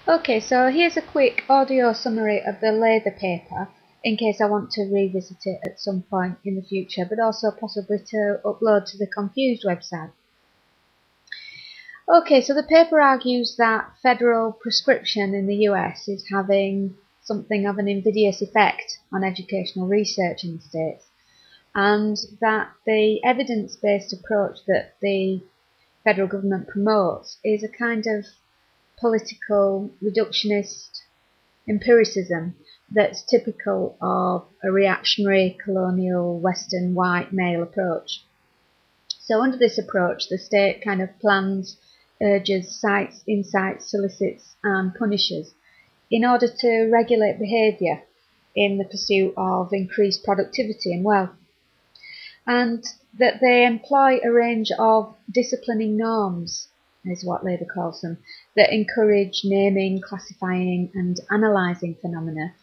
Okay, so here's a quick audio summary of the Lather paper in case I want to revisit it at some point in the future, but also possibly to upload to the Confused website. Okay, so the paper argues that federal prescription in the US is having something of an invidious effect on educational research in the States, and that the evidence-based approach that the federal government promotes is a kind of political reductionist empiricism that's typical of a reactionary colonial Western white male approach. So under this approach, the state kind of plans, urges, cites, incites, solicits and punishes in order to regulate behaviour in the pursuit of increased productivity and wealth, and that they employ a range of disciplining norms, is what Labour calls them, that encourage naming, classifying and analysing phenomena.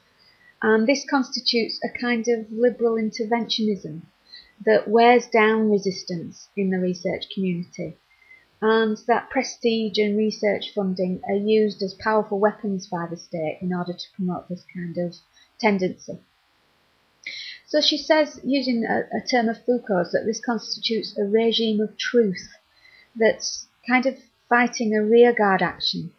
And this constitutes a kind of liberal interventionism that wears down resistance in the research community, and that prestige and research funding are used as powerful weapons by the state in order to promote this kind of tendency. So she says, using a term of Foucault's, that this constitutes a regime of truth that's kind of fighting a rearguard action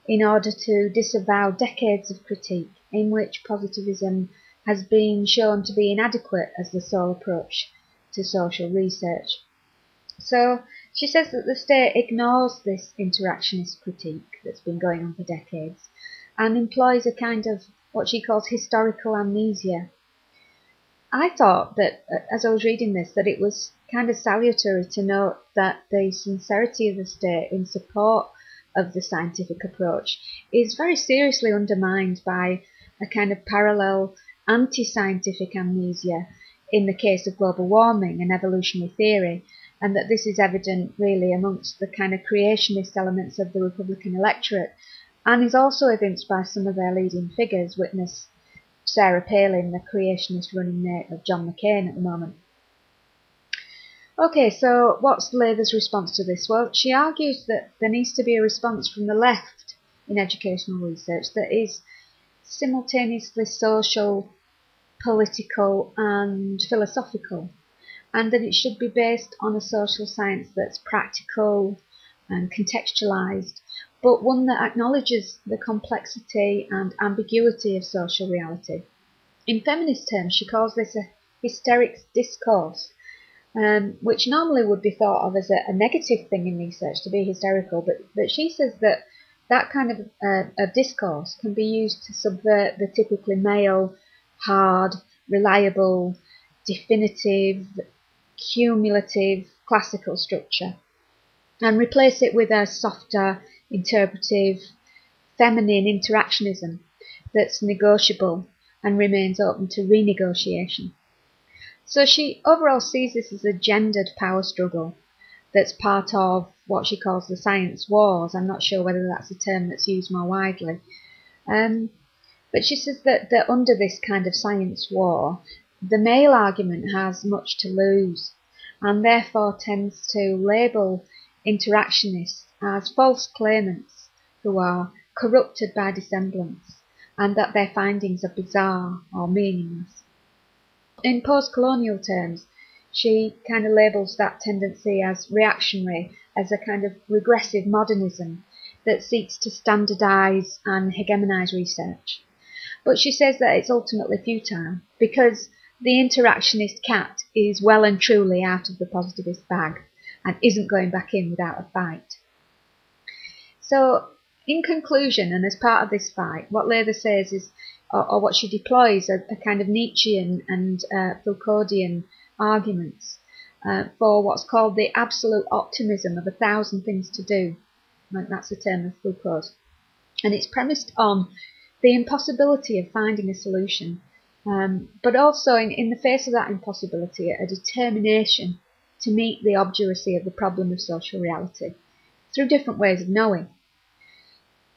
in order to disavow decades of critique in which positivism has been shown to be inadequate as the sole approach to social research. So she says that the state ignores this interactionist critique that's been going on for decades and employs a kind of what she calls historical amnesia. I thought that, as I was reading this, that it was kind of salutary to note that the sincerity of the state in support of the scientific approach is very seriously undermined by a kind of parallel anti-scientific amnesia in the case of global warming and evolutionary theory, and that this is evident really amongst the kind of creationist elements of the Republican electorate, and is also evinced by some of their leading figures, witness Sarah Palin, the creationist running mate of John McCain at the moment. Okay, so what's Lather's response to this? Well, she argues that there needs to be a response from the left in educational research that is simultaneously social, political and philosophical, and that it should be based on a social science that's practical and contextualised, but one that acknowledges the complexity and ambiguity of social reality. In feminist terms, she calls this a hysterics discourse, which normally would be thought of as a negative thing in research, to be hysterical, but she says that that kind of discourse can be used to subvert the typically male, hard, reliable, definitive, cumulative, classical structure, and replace it with a softer, interpretive, feminine interactionism that's negotiable and remains open to renegotiation. So she overall sees this as a gendered power struggle that's part of what she calls the science wars. I'm not sure whether that's a term that's used more widely. But she says that under this kind of science war, the male argument has much to lose, and therefore tends to label interactionists as false claimants who are corrupted by dissemblance, and that their findings are bizarre or meaningless. In post-colonial terms, she kind of labels that tendency as reactionary, as a kind of regressive modernism that seeks to standardise and hegemonise research. But she says that it's ultimately futile, because the interactionist cat is well and truly out of the positivist bag and isn't going back in without a fight. So, in conclusion, and as part of this fight, what Lather says is, or what she deploys, are a kind of Nietzschean and Foucauldian arguments for what's called the absolute optimism of 1,000 things to do. That's the term of Foucault's. And it's premised on the impossibility of finding a solution, but also in the face of that impossibility, a determination to meet the obduracy of the problem of social reality through different ways of knowing.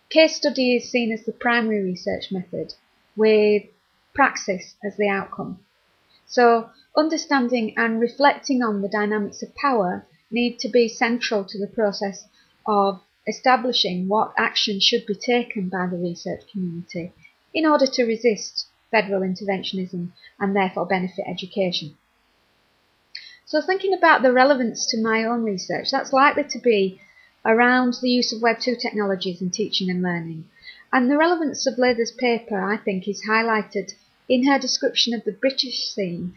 Case study is seen as the primary research method, with praxis as the outcome. So understanding and reflecting on the dynamics of power need to be central to the process of establishing what action should be taken by the research community in order to resist federal interventionism and therefore benefit education. So thinking about the relevance to my own research, that's likely to be around the use of Web 2 technologies in teaching and learning. And the relevance of Lather's paper, I think, is highlighted in her description of the British scene,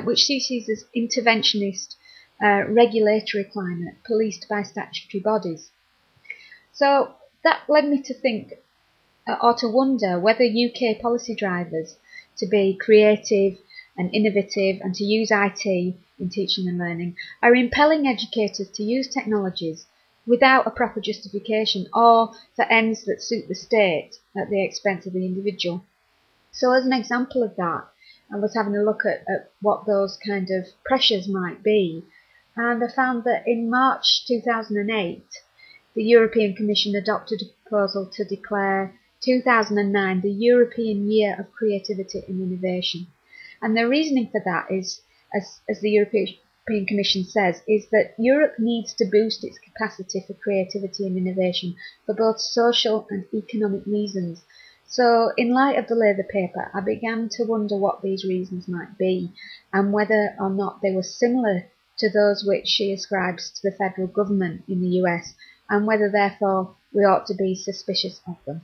which she sees as interventionist regulatory climate policed by statutory bodies. So that led me to think or to wonder whether UK policy drivers to be creative and innovative and to use IT in teaching and learning are impelling educators to use technologies without a proper justification or for ends that suit the state at the expense of the individual. So as an example of that, I was having a look at what those kind of pressures might be, and I found that in March 2008 the European Commission adopted a proposal to declare 2009 the European Year of Creativity and Innovation. And the reasoning for that is, as the European Commission says, is that Europe needs to boost its capacity for creativity and innovation for both social and economic reasons. So in light of the Lather paper, I began to wonder what these reasons might be and whether or not they were similar to those which she ascribes to the federal government in the US, and whether therefore we ought to be suspicious of them.